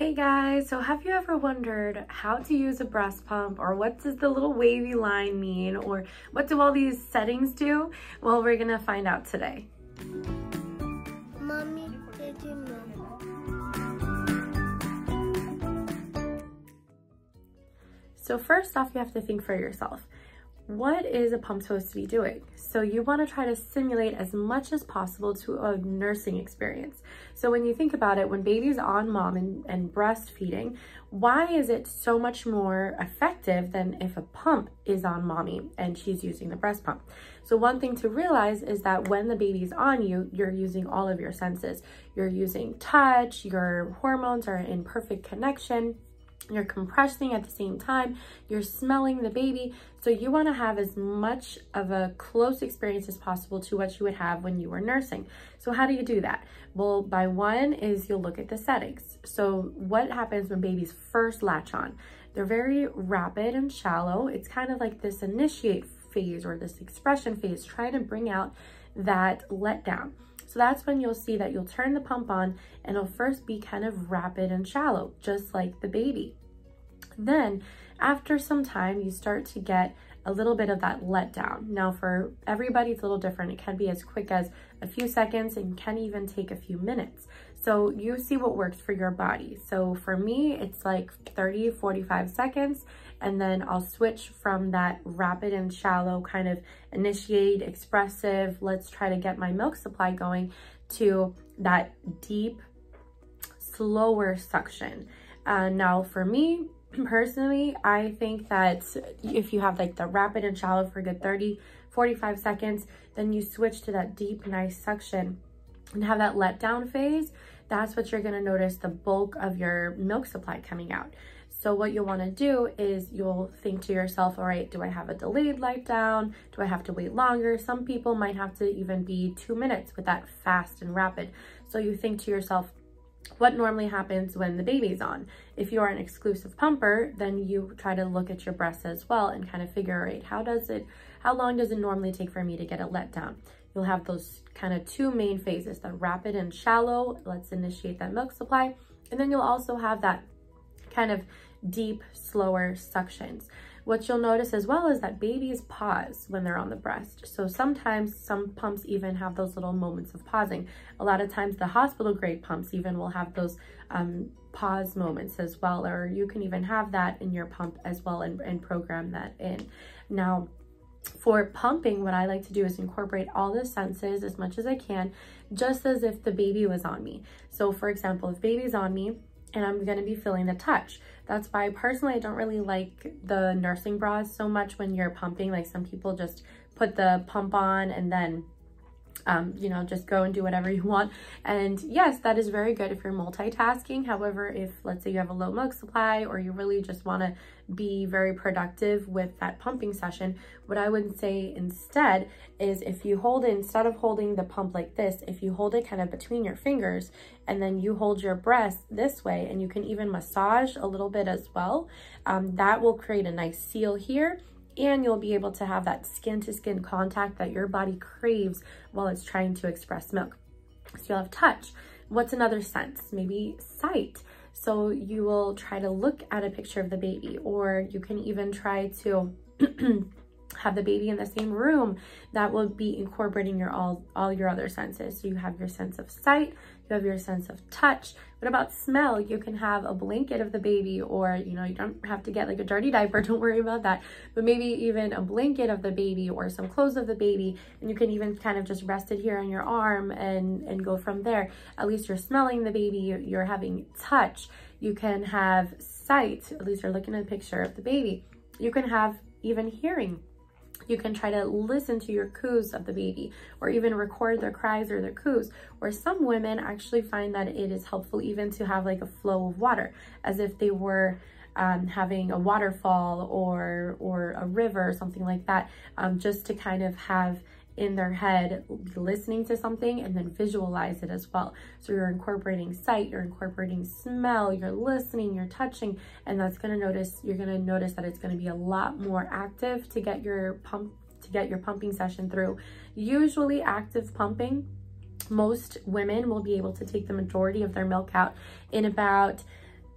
Hey guys, so have you ever wondered how to use a breast pump, or what does the little wavy line mean, or what do all these settings do? Well, we're gonna find out today. Mommy, did you know? So first off, you have to think for yourself. What is a pump supposed to be doing? So you want to try to simulate as much as possible to a nursing experience. So when you think about it, when baby's on mom and breastfeeding, why is it so much more effective than if a pump is on mommy and she's using the breast pump? So one thing to realize is that when the baby's on you, you're using all of your senses. You're using touch, your hormones are in perfect connection. You're compressing at the same time, you're smelling the baby. So you want to have as much of a close experience as possible to what you would have when you were nursing. So how do you do that? Well, by one is you'll look at the settings. So what happens when babies first latch on? They're very rapid and shallow. It's kind of like this initiate phase or this expression phase, trying to bring out that letdown. So that's when you'll see that you'll turn the pump on and it'll first be kind of rapid and shallow, just like the baby. Then after some time, you start to get a little bit of that letdown. Now for everybody, it's a little different. It can be as quick as a few seconds and can even take a few minutes. So you see what works for your body. So for me, it's like 30, 45 seconds. And then I'll switch from that rapid and shallow kind of initiate, expressive, let's try to get my milk supply going, to that deep, slower suction. Now for me, personally, I think that if you have like the rapid and shallow for a good 30, 45 seconds, then you switch to that deep, nice suction and have that letdown phase. That's what you're gonna notice the bulk of your milk supply coming out. So what you'll wanna do is you'll think to yourself, all right, do I have a delayed letdown? Do I have to wait longer? Some people might have to even be 2 minutes with that fast and rapid. So you think to yourself, what normally happens when the baby's on? If you are an exclusive pumper, then you try to look at your breasts as well and kind of figure, all right, how long does it normally take for me to get a letdown? You'll have those kind of two main phases, the rapid and shallow, let's initiate that milk supply. And then you'll also have that kind of deep, slower suctions. What you'll notice as well is that babies pause when they're on the breast. So sometimes some pumps even have those little moments of pausing. A lot of times the hospital grade pumps even will have those pause moments as well, or you can even have that in your pump as well and program that in. Now, for pumping, what I like to do is incorporate all the senses as much as I can, just as if the baby was on me. So for example, if baby's on me, and I'm gonna be feeling the touch. That's why personally I don't really like the nursing bras so much when you're pumping. Like some people just put the pump on and then you know, just go and do whatever you want. And yes, that is very good if you're multitasking. However, if let's say you have a low milk supply or you really just want to be very productive with that pumping session, what I would say instead is if you hold it, instead of holding the pump like this, if you hold it kind of between your fingers and then you hold your breast this way, and you can even massage a little bit as well, that will create a nice seal here. And you'll be able to have that skin-to-skin contact that your body craves while it's trying to express milk. So you'll have touch. What's another sense? Maybe sight. So you will try to look at a picture of the baby, or you can even try to have the baby in the same room. That will be incorporating your all your other senses. So you have your sense of sight, you have your sense of touch. What about smell? You can have a blanket of the baby, or you know, you don't have to get like a dirty diaper, don't worry about that, but maybe even a blanket of the baby or some clothes of the baby, and you can even kind of just rest it here on your arm and go from there. At least you're smelling the baby, you're having touch. You can have sight, at least you're looking at a picture of the baby. You can have even hearing. You can try to listen to your coos of the baby, or even record their cries or their coos. Or some women actually find that it is helpful even to have like a flow of water, as if they were having a waterfall or a river or something like that, just to kind of have in their head, listening to something and then visualize it as well. So you're incorporating sight, you're incorporating smell, you're listening, you're touching, and that's you're gonna notice that it's gonna be a lot more active to get your pumping session through. Usually active pumping, most women will be able to take the majority of their milk out in about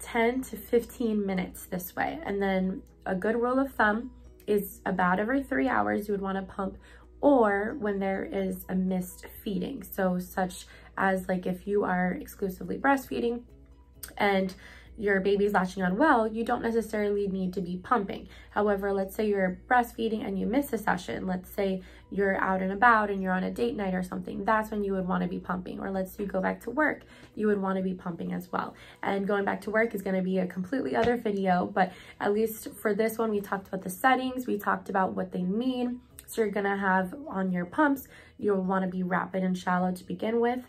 10 to 15 minutes this way. And then a good rule of thumb is about every 3 hours you would want to pump, or when there is a missed feeding. So such as like if you are exclusively breastfeeding and your baby's latching on well, you don't necessarily need to be pumping. However, let's say you're breastfeeding and you miss a session. Let's say you're out and about and you're on a date night or something. That's when you would want to be pumping. Or let's say you go back to work, you would want to be pumping as well. And going back to work is going to be a completely other video, but at least for this one, we talked about the settings. We talked about what they mean. So you're going to have on your pumps, you'll want to be rapid and shallow to begin with.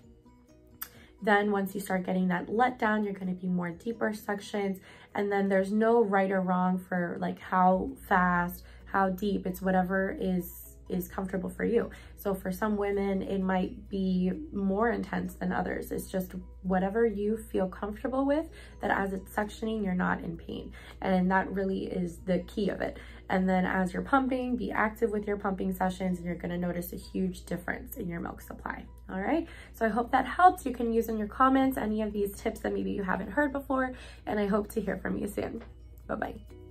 Then once you start getting that let down, you're going to be more deeper sections. And then there's no right or wrong for like how fast, how deep. It's whatever is comfortable for you. So for some women, it might be more intense than others. It's just whatever you feel comfortable with, that as it's sectioning, you're not in pain. And that really is the key of it. And then as you're pumping, be active with your pumping sessions, and you're going to notice a huge difference in your milk supply. All right. So I hope that helps. You can use in your comments any of these tips that maybe you haven't heard before, and I hope to hear from you soon. Bye-bye.